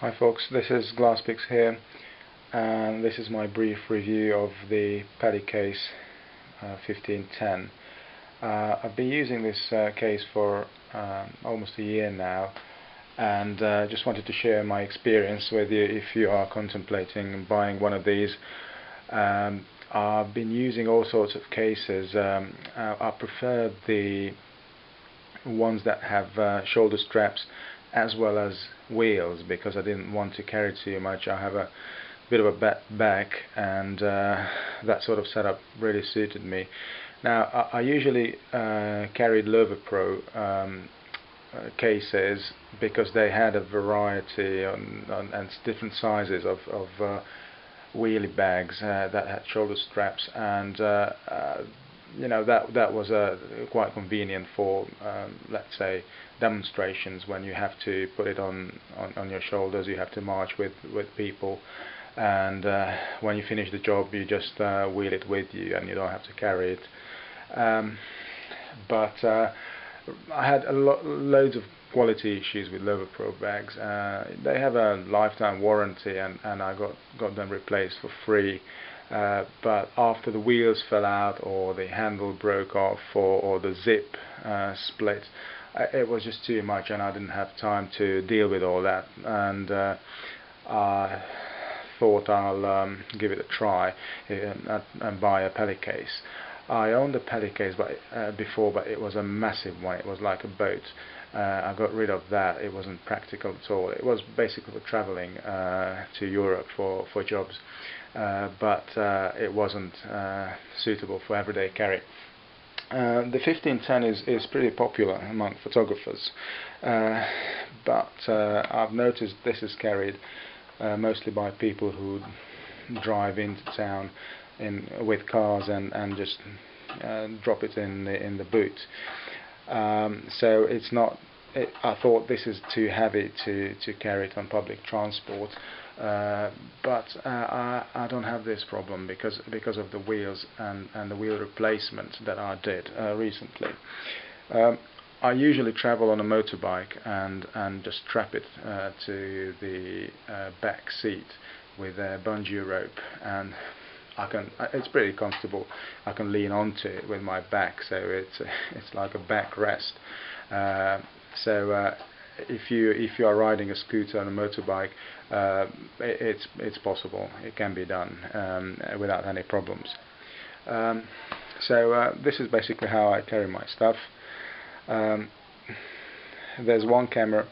Hi folks, this is Glasspix here, and this is my brief review of the Peli Case 1510. I've been using this case for almost a year now, and just wanted to share my experience with you if you are contemplating buying one of these. I've been using all sorts of cases. I prefer the ones that have shoulder straps as well as wheels, because I didn't want to carry too much. I have a bit of a back, and that sort of setup really suited me. Now I usually carried Lovapro cases because they had a variety and different sizes of wheelie bags that had shoulder straps, and you know, that was quite convenient for let's say demonstrations, when you have to put it on your shoulders. You have to march with people, and when you finish the job you just wheel it with you and you don't have to carry it. But I had loads of quality issues with Lovapro bags. They have a lifetime warranty, and I got them replaced for free. But after the wheels fell out, or the handle broke off, or the zip split, it was just too much, and I didn't have time to deal with all that. And I thought I'll give it a try and buy a Peli Case. I owned a Peli Case before, but it was a massive one. It was like a boat. I got rid of that. It wasn't practical at all. It was basically for traveling to Europe for jobs, but it wasn't suitable for everyday carry. The 1510 is pretty popular among photographers, but I've noticed this is carried mostly by people who drive into town with cars and just drop it in the boot. So it's not. I thought this is too heavy to carry it on public transport, but I don't have this problem because of the wheels and the wheel replacement that I did recently. I usually travel on a motorbike and just strap it to the back seat with a bungee rope, and it's pretty comfortable. I can lean onto it with my back, so it's like a backrest. So if you are riding a scooter and a motorbike, it's possible. It can be done without any problems. So this is basically how I carry my stuff. There's one camera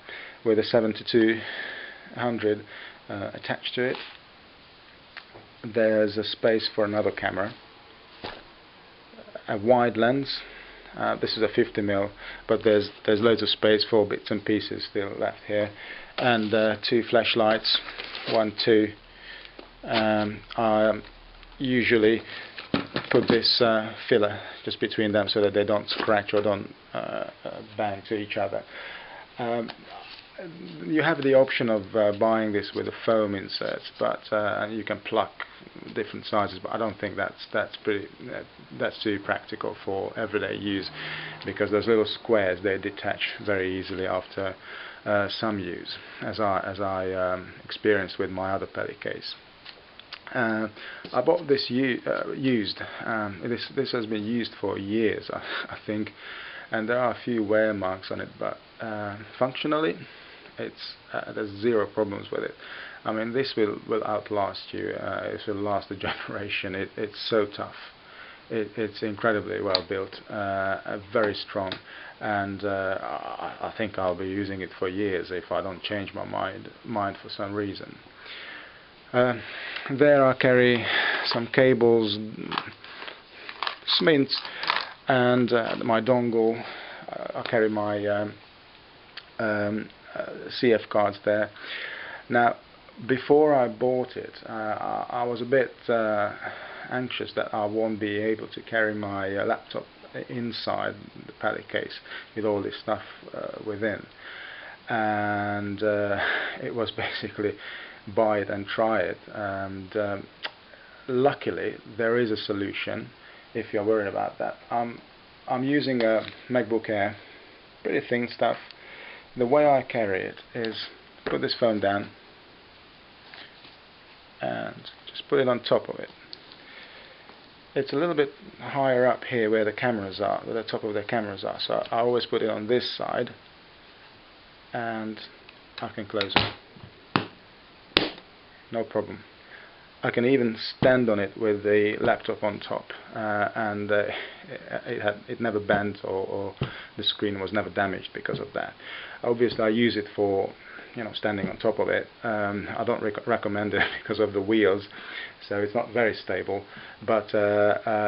with a 7-200 attached to it. There's a space for another camera, a wide lens. This is a 50mm, but there's loads of space for bits and pieces still left here, and 2 flashlights, 1, 2. I usually put this filler just between them so that they don't scratch or don't bang to each other. You have the option of buying this with a foam inserts, but you can pluck different sizes, but I don't think that's too practical for everyday use, because those little squares, they detach very easily after some use, as I experienced with my other Peli Case. I bought this used. This has been used for years, I think, and there are a few wear marks on it, but functionally there's zero problems with it. I mean, this will outlast you. It will last a generation. It's so tough. It's incredibly well built, very strong, and I think I'll be using it for years if I don't change my mind for some reason. There I carry some cables, mints, and my dongle. I carry my CF cards there. Now, before I bought it, I was a bit anxious that I won't be able to carry my laptop inside the Peli Case with all this stuff within, and it was basically buy it and try it. And luckily there is a solution if you're worried about that. I'm using a MacBook Air, pretty thin stuff. The way I carry it is put this phone down, and just put it on top of it. It's a little bit higher up here where the cameras are, where the top of the cameras are, so I always put it on this side and I can close it. No problem. I can even stand on it with the laptop on top, and it never bent, or the screen was never damaged because of that. Obviously I use it for standing on top of it. I don't recommend it because of the wheels, so it's not very stable, but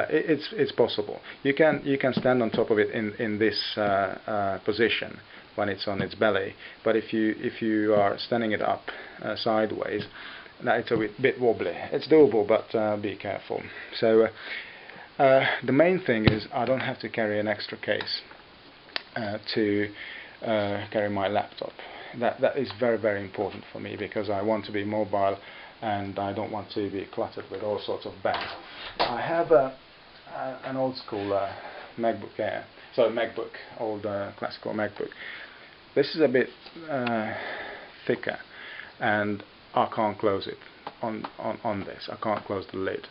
it's possible. You can stand on top of it in this position when it's on its belly, but if you are standing it up sideways, now it's a bit wobbly. It's doable, but be careful. So the main thing is I don't have to carry an extra case to carry my laptop. That is very, very important for me, because I want to be mobile and I don't want to be cluttered with all sorts of bags. I have an old school MacBook Air, MacBook, old classical MacBook. This is a bit thicker, and I can't close it on this. I can't close the lid.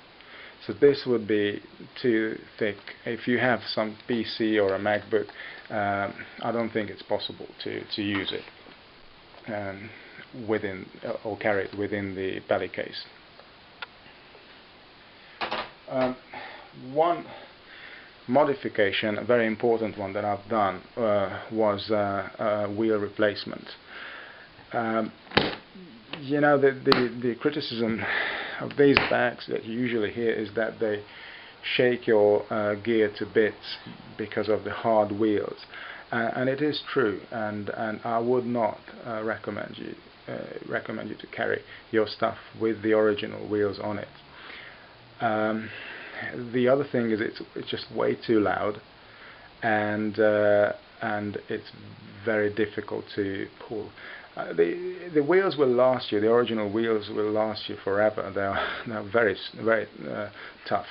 So this would be too thick. If you have some PC or a MacBook, I don't think it's possible to use it within, or carry it within the Peli case. One modification, a very important one that I've done, was wheel replacement. The criticism of these bags that you usually hear is that they shake your gear to bits because of the hard wheels, and it is true, and I would not recommend you to carry your stuff with the original wheels on it. The other thing is it's just way too loud, and it's very difficult to pull. The wheels will last you. The original wheels will last you forever. They're very, very tough.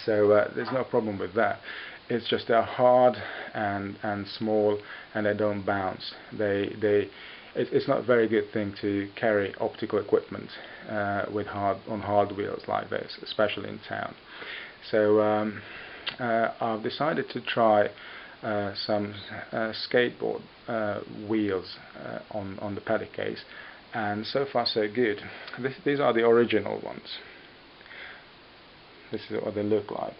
So there's no problem with that. It's just they're hard and small, and they don't bounce. It's not a very good thing to carry optical equipment on hard wheels like this, especially in town. So I've decided to try some skateboard wheels on the Peli case, and so far so good. These are the original ones. This is what they look like,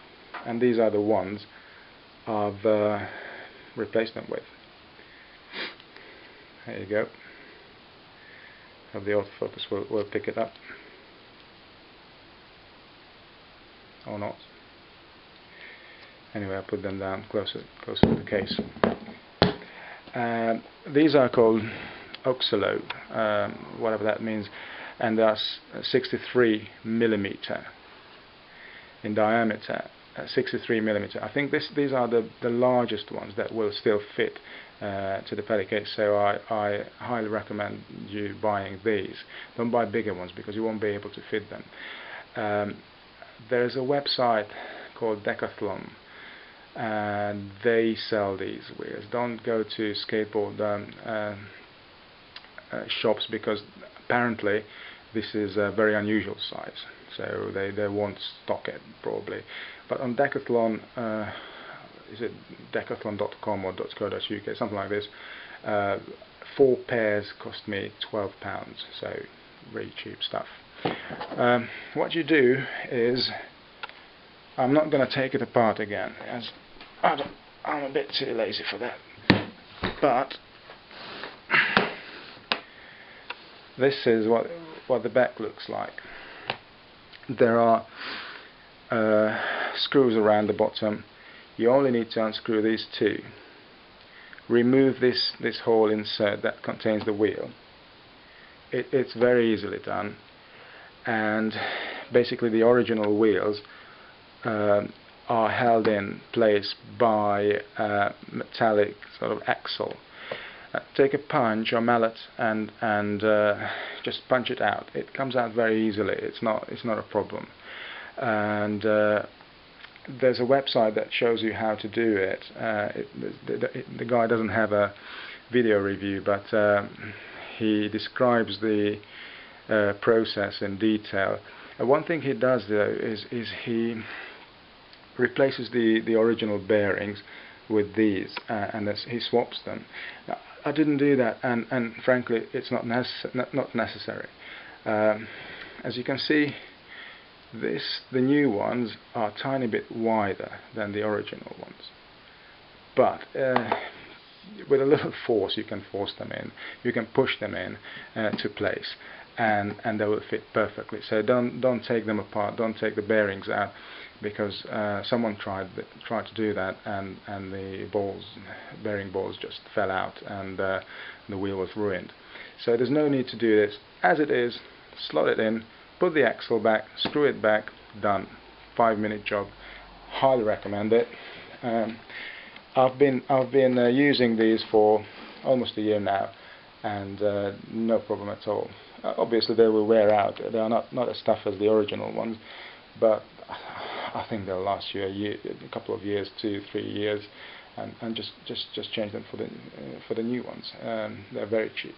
and these are the ones I've replaced them with. There you go. Hope the autofocus will pick it up, or not. Anyway, I put them down closer to the case. These are called Oxalo, whatever that means, and they are 63 millimeter in diameter. 63 millimeter. I think these are the largest ones that will still fit to the Peli case. So I highly recommend you buying these. Don't buy bigger ones because you won't be able to fit them. There is a website called Decathlon, and they sell these wheels. Don't go to skateboard shops, because apparently this is a very unusual size, so they won't stock it probably. But on Decathlon, is it decathlon.com or .co.uk, something like this, 4 pairs cost me £12, so really cheap stuff. What you do is, I'm not going to take it apart again, as I'm a bit too lazy for that, but this is what the back looks like. There are screws around the bottom. You only need to unscrew these two. Remove this whole insert that contains the wheel. It's very easily done, and basically the original wheels are held in place by a metallic sort of axle. Take a punch or mallet and just punch it out. It comes out very easily. It's not a problem. And there's a website that shows you how to do it. The guy doesn't have a video review, but he describes the process in detail. One thing he does though is he replaces the original bearings with these, and he swaps them. Now, I didn't do that, and frankly it's not necessary. As you can see, the new ones are a tiny bit wider than the original ones, but with a little force you can force them in, you can push them in to place, and they will fit perfectly. So don't take them apart, don't take the bearings out, because someone tried to do that, and the bearing balls just fell out, and the wheel was ruined. So there's no need to do this. As it is, slot it in, put the axle back, screw it back, done. 5-minute job. Highly recommend it. I've been using these for almost a year now, and no problem at all. Obviously they will wear out. They are not as tough as the original ones, but I think they'll last you a couple of years, 2-3 years, and just change them for the new ones. They're very cheap,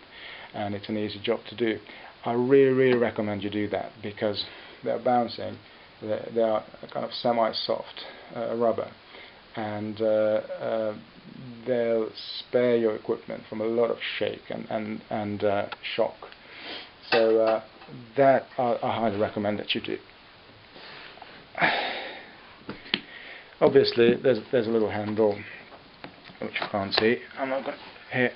and it's an easy job to do. I really recommend you do that, because they're bouncing. They are a kind of semi-soft rubber, and they'll spare your equipment from a lot of shake and shock. So that I highly recommend that you do. Obviously there's a little handle which you can't see. I'm not going here.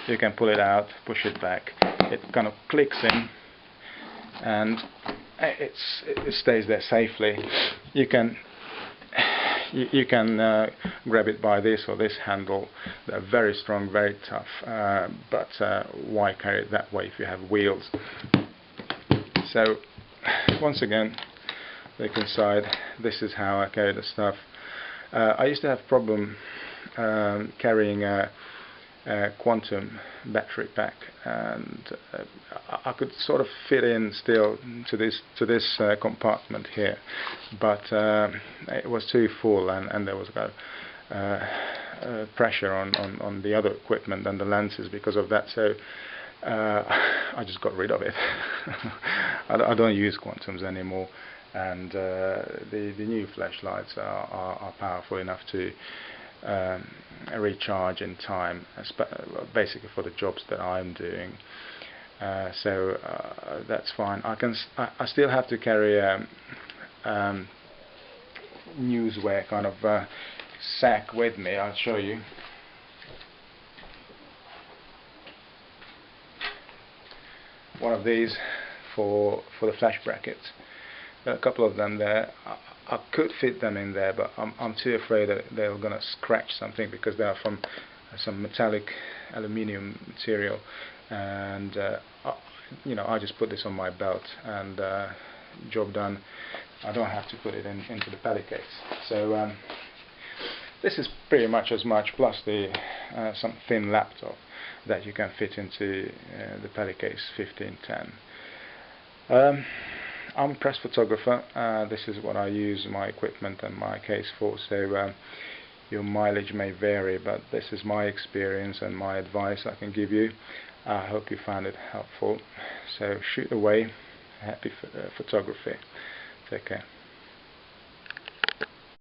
You can pull it out, push it back. It kind of clicks in, and it stays there safely. You can grab it by this or this handle. They're very strong, very tough, but why carry it that way if you have wheels? So once again, look inside. This is how I carry the stuff. I used to have problem carrying a quantum battery pack, and I could sort of fit in still to this compartment here, but it was too full, and there was about pressure on the other equipment and the lenses because of that. So I just got rid of it. I don't use quantums anymore, and the new flashlights are powerful enough to recharge in time, basically for the jobs that I'm doing. So that's fine. I still have to carry a newswear kind of sack with me. I'll show you. One of these for the flash brackets. There are a couple of them there. I could fit them in there, but I'm too afraid that they're going to scratch something, because they are from some metallic aluminium material, and I just put this on my belt, and job done. I don't have to put it into the Peli Case. So this is pretty much as much, plus some thin laptop that you can fit into the Peli Case 1510. I'm a press photographer. This is what I use my equipment and my case for, so your mileage may vary, but this is my experience and my advice I can give you. I hope you found it helpful. So shoot away. Happy photography. Take care.